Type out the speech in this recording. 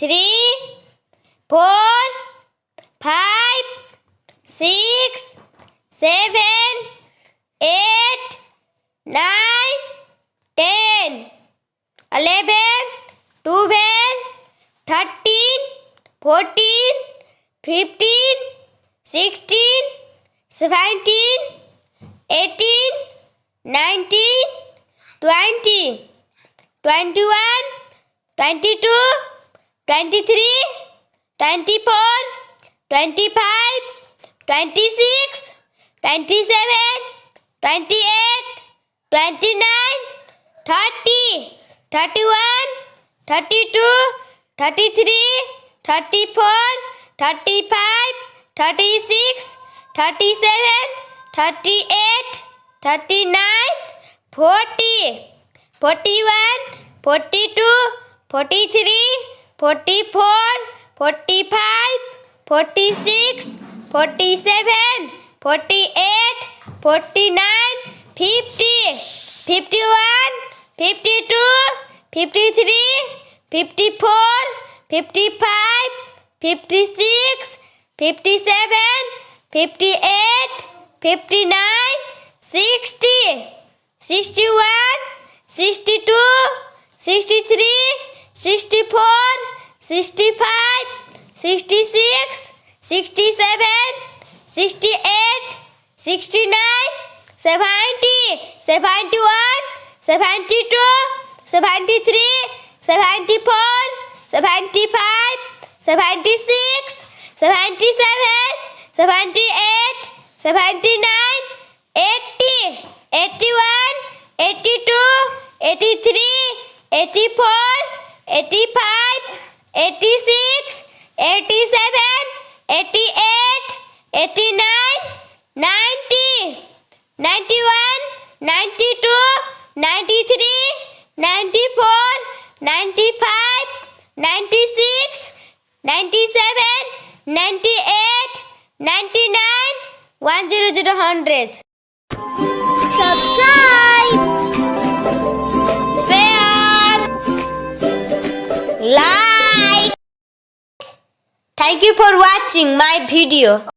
3, 4, 5, 6, 7, 8, 9, 10, 11, 12, 13, 14, 15, 16, 17, 18, 19, 20, 21, 22, 23, 24, 25, 26, 27, 28, 29, 30, 31, 32, 33, 34, 35, 36, 37, 38, 39, 40, 41, 42, 43, 44, 45, 46, 47, 48, 49, 50, 51, 52, 53, 54, 55, 56, 57, 58, 59, 60, 61, 62, 63, 64, 65, 66, 67, 68, 69, 70, 71, 72, 73, 74, 75, 76, 77, 78, 79, 80, 81, 82, 83, 84, 85, 86, 87, 88, 89, 90, 91, 92, 93, 94, 95, 96, 97, 98, 99, 100, 100. Subscribe, Share, like. Thank you for watching my video.